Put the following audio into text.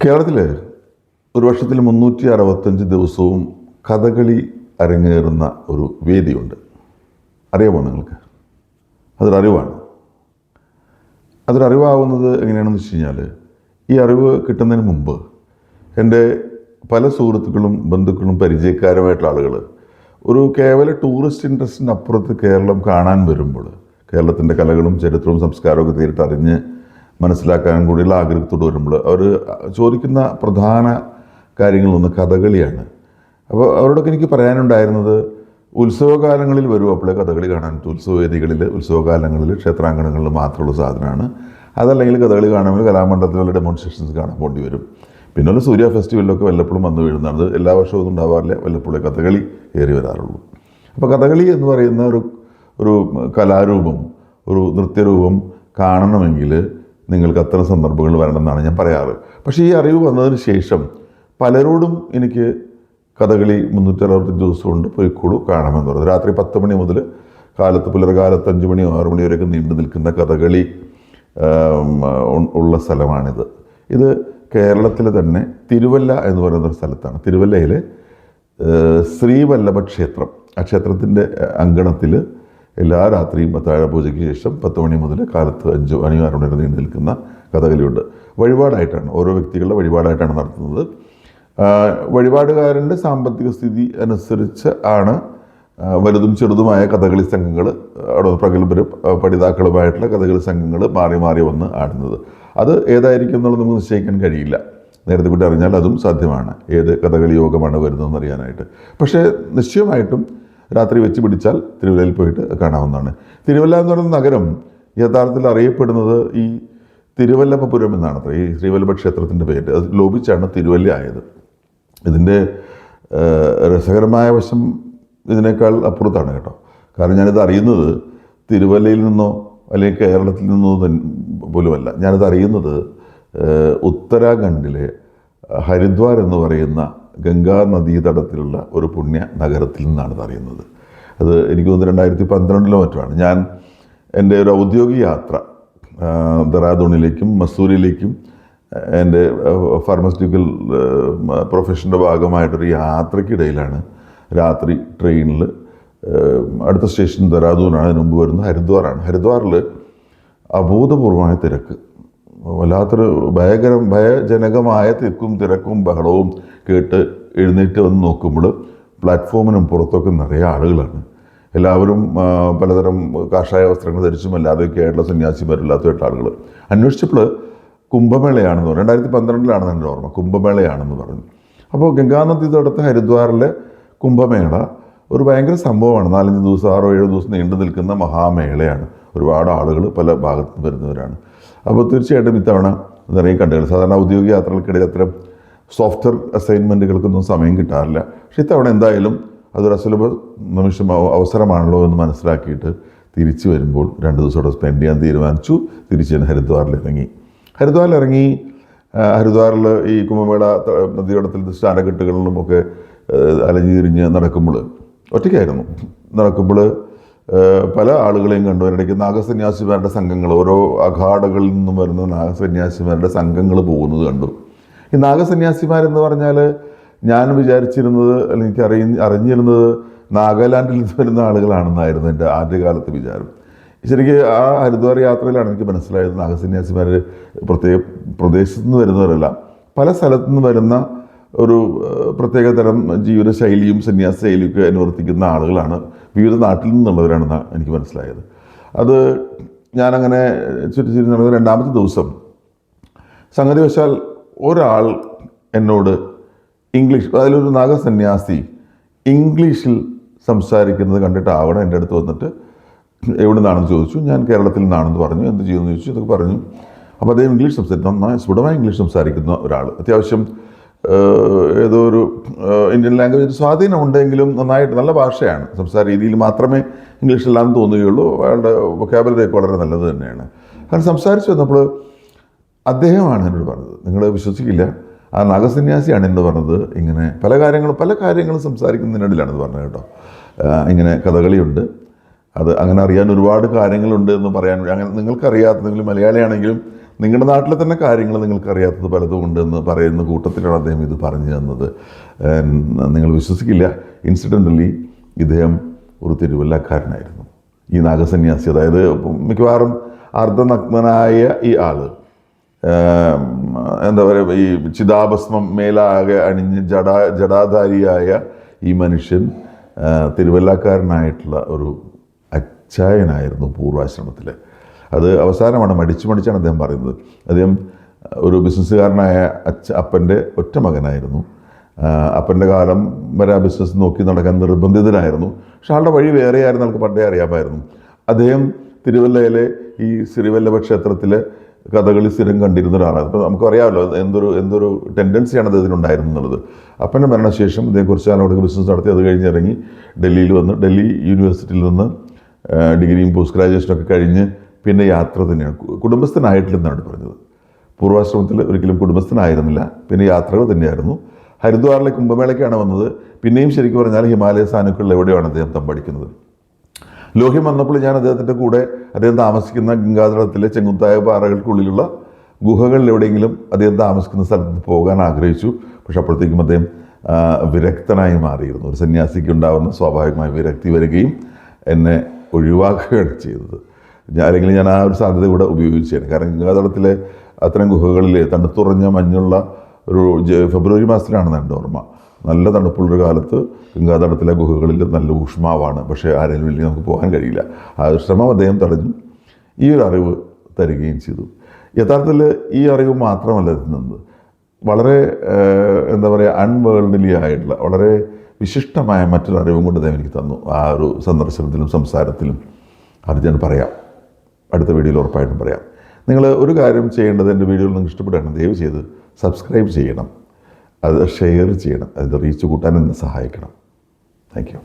കേരളത്തിൽ ഒരു വർഷത്തിൽ 365 ദിവസവും കഥകളി അരങ്ങേറുന്ന ഒരു വേദിയുണ്ട്. അറിയാമോ നിങ്ങൾക്ക്? അതൊരറിവാണ്. അതൊരറിവാകുന്നത് എങ്ങനെയാണെന്ന് വെച്ച് കഴിഞ്ഞാൽ, ഈ അറിവ് കിട്ടുന്നതിന് മുമ്പ് എൻ്റെ പല സുഹൃത്തുക്കളും ബന്ധുക്കളും പരിചയക്കാരുമായിട്ടുള്ള ആളുകൾ ഒരു കേവല ടൂറിസ്റ്റ് ഇൻട്രസ്റ്റിനപ്പുറത്ത് കേരളം കാണാൻ വരുമ്പോൾ, കേരളത്തിൻ്റെ കലകളും ചരിത്രവും സംസ്കാരമൊക്കെ നേരിട്ട് അറിഞ്ഞ് മനസ്സിലാക്കാൻ കൂടിയുള്ള ആഗ്രഹത്തോട് വരുമ്പോൾ അവർ ചോദിക്കുന്ന പ്രധാന കാര്യങ്ങളൊന്ന് കഥകളിയാണ്. അപ്പോൾ അവരോടൊക്കെ എനിക്ക് പറയാനുണ്ടായിരുന്നത്, ഉത്സവകാലങ്ങളിൽ വരും അപ്പോഴേ കഥകളി കാണാൻ പറ്റും. ഉത്സവവേദികളിൽ, ഉത്സവകാലങ്ങളിൽ, ക്ഷേത്രാങ്കണങ്ങളിൽ മാത്രമുള്ള സാധനമാണ്. അതല്ലെങ്കിൽ കഥകളി കാണുമ്പോൾ കലാമണ്ഡലത്തിലുള്ള ഡെമോൺസ്ട്രേഷൻസ് കാണാൻ പോണ്ടി വരും. പിന്നെ ഒരു സൂര്യ ഫെസ്റ്റിവലിലൊക്കെ വല്ലപ്പോഴും വന്നു വീഴുന്നതാണ്. അത് എല്ലാ വർഷവും ഒന്നും ഉണ്ടാവാറില്ല, വല്ലപ്പോഴേ കഥകളി കയറി വരാറുള്ളൂ. അപ്പോൾ കഥകളി എന്ന് പറയുന്ന ഒരു കലാരൂപം, ഒരു നൃത്യരൂപം കാണണമെങ്കിൽ നിങ്ങൾക്ക് അത്തരം സന്ദർഭങ്ങൾ വരണമെന്നാണ് ഞാൻ പറയാറ്. പക്ഷേ ഈ അറിവ് വന്നതിന് ശേഷം പലരോടും എനിക്ക് കഥകളി 365 ദിവസം കൊണ്ട് പോയിക്കോളൂ കാണാമെന്ന് പറയുന്നത്. രാത്രി 10 മണി മുതൽ പുലർകാലത്ത് 5 മണി 6 മണി വരെയൊക്കെ നീണ്ടു നിൽക്കുന്ന കഥകളി ഉള്ള സ്ഥലമാണിത്. ഇത് കേരളത്തിൽ തന്നെ തിരുവല്ല എന്ന് പറയുന്നൊരു സ്ഥലത്താണ്. തിരുവല്ലയിലെ ശ്രീവല്ലഭ ക്ഷേത്രം, ആ ക്ഷേത്രത്തിൻ്റെ അങ്കണത്തിൽ എല്ലാ രാത്രിയും അത്താഴ പൂജയ്ക്ക് ശേഷം 10 മണി മുതൽ കാലത്ത് 5 മണി 6 മണി വരെ നീണ്ടു നിൽക്കുന്ന കഥകളിയുണ്ട്. വഴിപാടായിട്ടാണ്, ഓരോ വ്യക്തികളുടെ വഴിപാടായിട്ടാണ് നടത്തുന്നത്. വഴിപാടുകാരൻ്റെ സാമ്പത്തിക സ്ഥിതി അനുസരിച്ച് ആണ് വലുതും ചെറുതുമായ കഥകളി സംഘങ്ങൾ, അവിടെ പ്രഗത്ഭരും പഠിതാക്കളുമായിട്ടുള്ള കഥകളി സംഘങ്ങൾ മാറി മാറി വന്ന് ആടുന്നത്. അത് ഏതായിരിക്കും എന്നുള്ളത് നമുക്ക് നിശ്ചയിക്കാൻ കഴിയില്ല. നേരത്തെ കൂട്ടി അറിഞ്ഞാൽ അതും സാധ്യമാണ്, ഏത് കഥകളി യോഗമാണ് വരുന്നതെന്ന് അറിയാനായിട്ട്. പക്ഷേ നിശ്ചയമായിട്ടും രാത്രി വെച്ച് പിടിച്ചാൽ തിരുവല്ലയിൽ പോയിട്ട് കാണാവുന്നതാണ്. തിരുവല്ല എന്ന് പറയുന്ന നഗരം യഥാർത്ഥത്തിൽ അറിയപ്പെടുന്നത് ഈ തിരുവല്ലഭപുരം എന്നാണ്. ഈ ശ്രീവല്ലഭ ക്ഷേത്രത്തിൻ്റെ പേര് അത് ലോപിച്ചാണ് തിരുവല്ല ആയത്. ഇതിൻ്റെ രസകരമായ വശം ഇതിനേക്കാൾ അപ്പുറത്താണ് കേട്ടോ. കാരണം ഞാനിത് അറിയുന്നത് തിരുവല്ലയിൽ നിന്നോ അല്ലെങ്കിൽ കേരളത്തിൽ നിന്നോ പോലുമല്ല. ഞാനിത് അറിയുന്നത് ഉത്തരാഖണ്ഡിലെ ഹരിദ്വാർ എന്ന് പറയുന്ന ഗംഗാ നദീതടത്തിലുള്ള ഒരു പുണ്യ നഗരത്തിൽ നിന്നാണ് ഇത് അറിയുന്നത്. അത് എനിക്ക് തോന്നുന്നു 2012 മറ്റുമാണ്. ഞാൻ എൻ്റെ ഒരു ഔദ്യോഗിക യാത്ര ദെറാദൂണിലേക്കും മസൂരിയിലേക്കും എൻ്റെ ഫാർമസ്യൂട്ടിക്കൽ പ്രൊഫഷൻ്റെ ഭാഗമായിട്ടൊരു യാത്രയ്ക്കിടയിലാണ് രാത്രി ട്രെയിനിൽ അടുത്ത സ്റ്റേഷൻ ദെറാദൂനാണ്, അതിന് മുമ്പ് വരുന്നത് ഹരിദ്വാറാണ്. ഹരിദ്വാറിൽ അഭൂതപൂർവമായ തിരക്ക്, വല്ലാത്തൊരു ഭയജനകമായ തിരക്കും ബഹളവും കേട്ട് എഴുന്നേറ്റ് വന്ന് നോക്കുമ്പോൾ പ്ലാറ്റ്ഫോമിനും പുറത്തൊക്കെ നിറയെ ആളുകളാണ്. എല്ലാവരും പലതരം കാഷായ വസ്ത്രങ്ങൾ ധരിച്ചും അല്ലാതെയൊക്കെ ആയിട്ടുള്ള സന്യാസിമാരില്ലാത്തതായിട്ടുള്ള ആളുകൾ. അന്വേഷിച്ചപ്പോൾ കുംഭമേളയാണെന്ന് പറഞ്ഞു. 2012 എൻ്റെ ഓർമ്മ, കുംഭമേളയാണെന്ന് പറഞ്ഞു. അപ്പോൾ ഗംഗാനദി തടത്ത് ഹരിദ്വാറിലെ കുംഭമേള ഒരു ഭയങ്കര സംഭവമാണ്. 4-5 ദിവസം 6-7 ദിവസം നീണ്ടു നിൽക്കുന്ന മഹാമേളയാണ്. ഒരുപാട് ആളുകൾ പല ഭാഗത്ത് വരുന്നവരാണ്. അപ്പോൾ തീർച്ചയായിട്ടും ഇത്തവണ നിറയെ കണ്ടുകൾ. സാധാരണ ഔദ്യോഗിക യാത്രകൾക്കിടയിൽ അത്തരം സോഫ്റ്റ്വെയർ അസൈൻമെൻറ്റുകൾക്കൊന്നും സമയം കിട്ടാറില്ല. പക്ഷെ ഇത്തവണ എന്തായാലും അതൊരു അസുലഭ അവസരമാണല്ലോ എന്ന് മനസ്സിലാക്കിയിട്ട് തിരിച്ചു വരുമ്പോൾ 2 ദിവസം അവിടെ സ്പെൻഡ് ചെയ്യാൻ തീരുമാനിച്ചു. തിരിച്ച് ഞാൻ ഹരിദ്വാറിലിറങ്ങി. ഹരിദ്വാറിൽ ഈ കുംഭമേള നദിയോടത്തിൽ സ്നാനഘട്ടുകളിലുമൊക്കെ അലഞ്ഞിരിഞ്ഞ് നടക്കുമ്പോൾ, ഒറ്റയ്ക്കായിരുന്നു നടക്കുമ്പോൾ, പല ആളുകളെയും കണ്ടു. അതിനിടയ്ക്ക് നാഗസന്യാസിമാരുടെ സംഘങ്ങൾ, ഓരോ അഖാഡകളിൽ നിന്നും വരുന്ന നാഗസന്യാസിമാരുടെ സംഘങ്ങൾ പോകുന്നത് കണ്ടു. ഈ നാഗസന്യാസിമാരെന്ന് പറഞ്ഞാൽ ഞാൻ വിചാരിച്ചിരുന്നത്, അല്ലെങ്കിൽ അറിഞ്ഞിരുന്നത് നാഗാലാൻഡിൽ നിന്ന് വരുന്ന ആളുകളാണെന്നായിരുന്നു എൻ്റെ ആദ്യകാലത്ത് വിചാരം. ശരിക്കും ആ ഹരിദ്വാർ യാത്രയിലാണ് എനിക്ക് മനസ്സിലായത് നാഗസന്യാസിമാർ പ്രത്യേക പ്രദേശത്തു നിന്ന് വരുന്നവരല്ല, പല സ്ഥലത്തു നിന്ന് വരുന്ന ഒരു പ്രത്യേക തരം ജീവിതശൈലിയും സന്യാസ ശൈലിയൊക്കെ അനുവർത്തിക്കുന്ന ആളുകളാണ്, വിവിധ നാട്ടിൽ നിന്നുള്ളവരാണെന്ന് എനിക്ക് മനസ്സിലായത്. അത് ഞാനങ്ങനെ ചുറ്റി നടന്ന 2ാമത്തെ ദിവസം സംഗതി വശാൽ ഒരാൾ എന്നോട് ഇംഗ്ലീഷ്, അതിലൊരു നാഗസന്യാസി ഇംഗ്ലീഷിൽ സംസാരിക്കുന്നത് കണ്ടിട്ടാവണം എൻ്റെ അടുത്ത് വന്നിട്ട് എവിടെ നിന്നാണെന്ന് ചോദിച്ചു. ഞാൻ കേരളത്തിൽ നിന്നാണെന്ന് പറഞ്ഞു. എന്ത് ചെയ്യുമെന്ന് ചോദിച്ചു. ഇതൊക്കെ പറഞ്ഞു. അപ്പോൾ അദ്ദേഹം ഇംഗ്ലീഷ് നന്നായി സ്ഫുടമായി ഇംഗ്ലീഷ് സംസാരിക്കുന്ന ഒരാൾ, അത്യാവശ്യം ഏതോ ഒരു ഇന്ത്യൻ ലാംഗ്വേജ് സ്വാധീനം ഉണ്ടെങ്കിലും നന്നായിട്ട് നല്ല ഭാഷയാണ്. സംസാര രീതിയിൽ മാത്രമേ ഇംഗ്ലീഷിലെല്ലാം തോന്നുകയുള്ളൂ. അയാളുടെ വൊക്കാബുലറിയൊക്കെ വളരെ നല്ലത് തന്നെയാണ്. കാരണം സംസാരിച്ച് വന്നപ്പോൾ അദ്ദേഹമാണ് എന്നോട് പറഞ്ഞത്, നിങ്ങൾ വിശ്വസിക്കില്ല, ആ നാഗസന്യാസിയാണ് എന്നോട് പറഞ്ഞത്, ഇങ്ങനെ പല കാര്യങ്ങളും സംസാരിക്കുന്നതിനിടയിലാണെന്ന് പറഞ്ഞത് കേട്ടോ. ഇങ്ങനെ കഥകളിയുണ്ട്, അത് അങ്ങനെ അറിയാൻ ഒരുപാട് കാര്യങ്ങളുണ്ട് എന്ന് പറയാൻ. അങ്ങനെ നിങ്ങൾക്കറിയാത്ത, നിങ്ങൾ മലയാളിയാണെങ്കിലും നിങ്ങളുടെ നാട്ടിലെ തന്നെ കാര്യങ്ങൾ നിങ്ങൾക്ക് അറിയാത്തത് പലതും ഉണ്ടെന്ന് പറയുന്ന കൂട്ടത്തിലാണ് അദ്ദേഹം ഇത് പറഞ്ഞു തന്നത്. നിങ്ങൾ വിശ്വസിക്കില്ല, ഇൻസിഡൻ്റലി ഇദ്ദേഹം ഒരു തിരുവല്ലക്കാരനായിരുന്നു. ഈ നാഗസന്യാസി, അതായത് മിക്കവാറും അർദ്ധനഗ്നനായ ഈ ആള്, എന്താ പറയുക, ഈ ചിതാഭസ്മം മേലാകെ അണിഞ്ഞ് ജടാധാരിയായ ഈ മനുഷ്യൻ തിരുവല്ലക്കാരനായിട്ടുള്ള ഒരു അച്ചായനായിരുന്നു പൂർവാശ്രമത്തിൽ. അത് അവസാനമാണ് മടിച്ചാണ് അദ്ദേഹം പറയുന്നത്. അദ്ദേഹം ഒരു ബിസിനസ്സുകാരനായ അപ്പൻ്റെ ഒറ്റ മകനായിരുന്നു. അപ്പൻ്റെ കാലം വരെ ആ ബിസിനസ് നോക്കി നടക്കാൻ നിർബന്ധിതനായിരുന്നു. പക്ഷെ ആളുടെ വഴി വേറെയായിരുന്നു, ആൾക്ക് പണ്ടേ അറിയാമായിരുന്നു. അദ്ദേഹം തിരുവല്ലയിലെ ഈ ശ്രീവല്ലഭ ക്ഷേത്രത്തിലെ കഥകളി സ്ഥിരം കണ്ടിരുന്ന ഒരാളാണ്. അപ്പോൾ നമുക്കറിയാമല്ലോ എന്തൊരു ടെൻഡൻസിയാണ് അദ്ദേഹത്തിനുണ്ടായിരുന്നു എന്നുള്ളത്. അപ്പൻ്റെ മരണശേഷം അദ്ദേഹം കുറച്ച് കാലം അവിടെ ബിസിനസ് നടത്തി. അത് കഴിഞ്ഞ് ഇറങ്ങി ഡൽഹിയിൽ വന്ന് ഡൽഹി യൂണിവേഴ്സിറ്റിയിൽ നിന്ന് ഡിഗ്രിയും പോസ്റ്റ് ഗ്രാജുവേഷനൊക്കെ കഴിഞ്ഞ് പിന്നെ യാത്ര തന്നെയാണ്. കുടുംബസ്ഥനായിട്ടില്ലെന്നാണ് പറഞ്ഞത്. പൂർവാശ്രമത്തിൽ ഒരിക്കലും കുടുംബസ്ഥനായിരുന്നില്ല, പിന്നെ യാത്രകൾ തന്നെയായിരുന്നു. ഹരിദ്വാറിലെ കുംഭമേളയ്ക്കാണ് വന്നത്. പിന്നെയും ശരിക്കും പറഞ്ഞാൽ ഹിമാലയ സാനുക്കളിൽ എവിടെയാണ് അദ്ദേഹം തമ്പടിക്കുന്നത്. ലോഹ്യം വന്നപ്പോൾ ഞാൻ അദ്ദേഹത്തിൻ്റെ കൂടെ അദ്ദേഹം താമസിക്കുന്ന ഗംഗാതടത്തിലെ ചെങ്കുത്തായ പാറകൾക്കുള്ളിലുള്ള ഗുഹകളിൽ എവിടെയെങ്കിലും അദ്ദേഹം താമസിക്കുന്ന സ്ഥലത്ത് പോകാൻ ആഗ്രഹിച്ചു. പക്ഷെ അപ്പോഴത്തേക്കും അദ്ദേഹം വിരക്തനായി മാറിയിരുന്നു. ഒരു സന്യാസിക്ക് ഉണ്ടാകുന്ന സ്വാഭാവികമായ വിരക്തി വരികയും എന്നെ ഒഴിവാക്കുകയാണ് ചെയ്തത്. അല്ലെങ്കിൽ ഞാൻ ആ ഒരു സാധ്യത കൂടെ ഉപയോഗിച്ചാണ്. കാരണം ഗംഗാതടത്തിലെ അത്തരം ഗുഹകളിൽ തണുത്തുറഞ്ഞ മഞ്ഞുള്ള ഒരു ഫെബ്രുവരി മാസത്തിലാണെന്ന് എൻ്റെ ഓർമ്മ. നല്ല തണുപ്പുള്ളൊരു കാലത്ത് ഗംഗാതടത്തിലെ ഗുഹകളിൽ നല്ല ഊഷ്മാവാണ്. പക്ഷേ ആരെങ്കിലും ഇല്ലെങ്കിൽ നമുക്ക് പോകാൻ കഴിയില്ല. ആ ശ്രമം അദ്ദേഹം തടഞ്ഞു. ഈ ഒരു അറിവ് തരികയും ചെയ്തു. യഥാർത്ഥത്തിൽ ഈ അറിവ് മാത്രമല്ല എത്തുന്നത്, വളരെ എന്താ പറയുക, അൺവേൾഡ്ലി ആയിട്ടുള്ള വളരെ വിശിഷ്ടമായ മറ്റൊരു അറിവും കൊണ്ട് അദ്ദേഹം എനിക്ക് തന്നു. ആ ഒരു സന്ദർശനത്തിലും സംസാരത്തിലും അത് ഞാൻ പറയാം, അടുത്ത വീഡിയോയിൽ ഉറപ്പായിട്ടും പറയാം. നിങ്ങൾ ഒരു കാര്യം ചെയ്യേണ്ടത്, എൻ്റെ വീഡിയോയിൽ നിങ്ങൾക്ക് ഇഷ്ടപ്പെടുകയാണ്, ദയവ് ചെയ്ത് സബ്സ്ക്രൈബ് ചെയ്യണം, അത് ഷെയർ ചെയ്യണം, അതിൻ്റെ റീച്ച് കൂട്ടാൻ എന്നെ സഹായിക്കണം. Thank you.